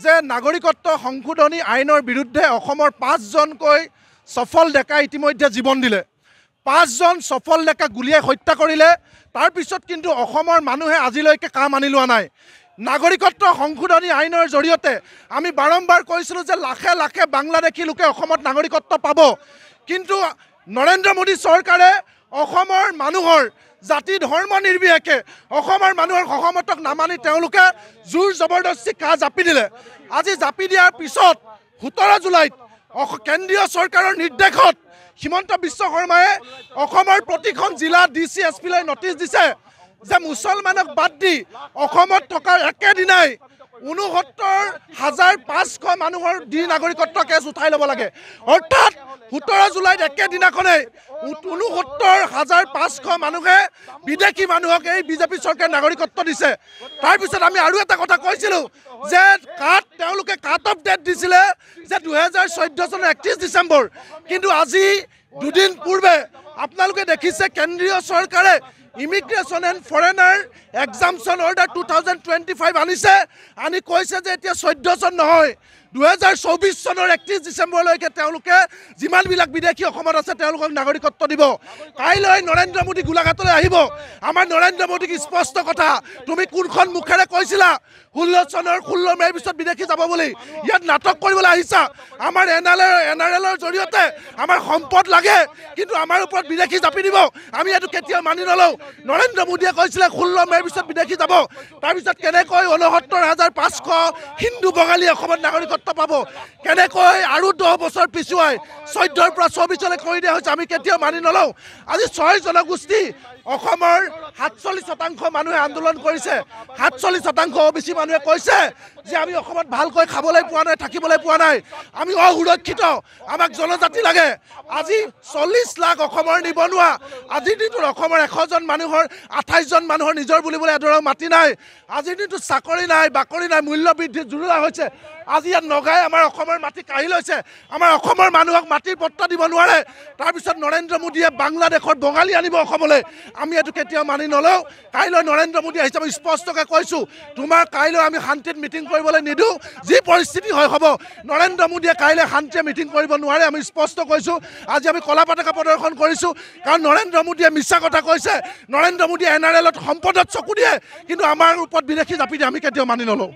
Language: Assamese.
যে নাগৰিকত্ব সংশোধনী আইনৰ বিৰুদ্ধে অসমৰ 5জনকৈ সফল ডেকা ইতিমধ্যে জীৱন দিলে। 5জন সফল ডেকা গুলিয়াই হত্যা কৰিলে। তাৰ পিছত কিন্তু অসমৰ মানুহে আজিলৈকে কাম আনি লোৱা নাই। নাগৰিকত্ব সংশোধনী আইনৰ জৰিয়তে আমি বাৰম্বাৰ কৈছিলোঁ যে লাখে লাখে বাংলাদেশী লোকে অসমত নাগৰিকত্ব পাব, কিন্তু নৰেন্দ্ৰ মোদী চৰকাৰে অসমৰ মানুহৰ জাতি ধৰ্ম নিৰ্বিশেষে অসমৰ মানুহৰ সহমতক নামানি তেওঁলোকে জোৰ জবৰদস্তি জাপি দিলে। আজি জাপি দিয়াৰ পিছত 17 জুলাইত কেন্দ্ৰীয় চৰকাৰৰ নিৰ্দেশত হিমন্ত বিশ্ব শৰ্মাই অসমৰ প্ৰতিখন জিলা DC SP লৈ নটিচ দিছে যে মুছলমানক বাদ দি অসমত থকা একেদিনাই 69,500 মানুহৰ নাগৰিকত্ব কেছ উঠাই ল'ব লাগে। অৰ্থাৎ 17 জুলাইত একেদিনাখনেই 69,500 মানুহে বিদেশী মানুহক এই বিজেপি চৰকাৰে নাগৰিকত্ব দিছে। তাৰপিছত আমি আৰু এটা কথা কৈছিলোঁ যে তেওঁলোকে কাট অফ ডেট দিছিলে যে 2014 চনৰ 31 ডিচেম্বৰ, কিন্তু আজি দুদিন পূৰ্বে আপোনালোকে দেখিছে কেন্দ্ৰীয় চৰকাৰে ইমিগ্ৰেশ্যন এণ্ড ফৰেনাৰ এক্সামশ্যন অৰ্ডাৰ 2025 আনিছে। আনি কৈছে যে এতিয়া 14 চন নহয়, 2024 চনৰ 31 ডিচেম্বৰলৈকে তেওঁলোকে যিমানবিলাক বিদেশী অসমত আছে তেওঁলোকক নাগৰিকত্ব দিব। কাইলৈ নৰেন্দ্ৰ মোদী গোলাঘাটলৈ আহিব। আমাৰ নৰেন্দ্ৰ মোদীক স্পষ্ট কথা, তুমি কোনখন মুখেৰে কৈছিলা 16 মে'ৰ পিছত বিদেশী যাব বুলি? ইয়াত নাটক কৰিবলৈ আহিছা। আমাৰ NRLৰ জৰিয়তে আমাৰ সম্পদ লাগে, কিন্তু আমাৰ ওপৰত বিদেশী জাপি দিব। আমি এইটো কেতিয়াও মানি নলওঁ। নৰেন্দ্ৰ মোদীয়ে কৈছিলে 16 মে'ৰ পিছত বিদেশী যাব। তাৰপিছত কেনেকৈ 69,500 হিন্দু বঙালী অসমত নাগৰিকত্ব পাব? কেনেকৈ আৰু 10 বছৰ পিছুৱাই 14ৰ পৰা 24লৈ কৰি দিয়া হৈছে? আমি কেতিয়াও মানি নলওঁ। আজি 6 জনগোষ্ঠী অসমৰ 47% মানুহে আন্দোলন কৰিছে। 47% OBC মানুহে কৈছে যে আমি অসমত ভালকৈ খাবলৈ পোৱা নাই, থাকিবলৈ পোৱা নাই, আমি অসুৰক্ষিত, আমাক জনজাতি লাগে। আজি 40 লাখ অসমৰ নিবনুৱা। আজিৰ দিনটোত অসমৰ 100জন মানুহৰ 28জন মানুহৰ নিজৰ বুলিবলৈ এডৰাও মাটি নাই। আজিৰ দিনটোত চাকৰি নাই, বাকৰি নাই, মূল্য বৃদ্ধি জুৰুলা হৈছে। আজি ইয়াত নগাই আমাৰ অসমৰ মাটি কাঢ়ি লৈছে। আমাৰ অসমৰ মানুহক মাটিৰ পট্টা দিব নোৱাৰে। তাৰপিছত নৰেন্দ্ৰ মোদীয়ে বাংলাদেশৰ বঙালী আনিব অসমলৈ। আমি এইটো কেতিয়াও মানি নলওঁ। কাইলৈ নৰেন্দ্ৰ মোদী আহিছে, আমি স্পষ্টকৈ কৈছোঁ, তোমাৰ কাইলৈ আমি শান্তিত মিটিং কৰিবলৈ নিদিওঁ। যি পৰিস্থিতি হয় হ'ব। নৰেন্দ্ৰ মোদীয়ে কাইলৈ শান্তিৰে মিটিং কৰিব নোৱাৰে, আমি স্পষ্ট কৈছোঁ। আজি আমি কলা পতাকা প্ৰদৰ্শন কৰিছোঁ, কাৰণ নৰেন্দ্ৰ মোদীয়ে মিছা কথা কৈছে। নৰেন্দ্ৰ মোদীয়ে NRLত সম্পদত চকু দিয়ে, কিন্তু আমাৰ ওপৰত বিদেশী জাপি দিয়ে। আমি কেতিয়াও মানি নলওঁ।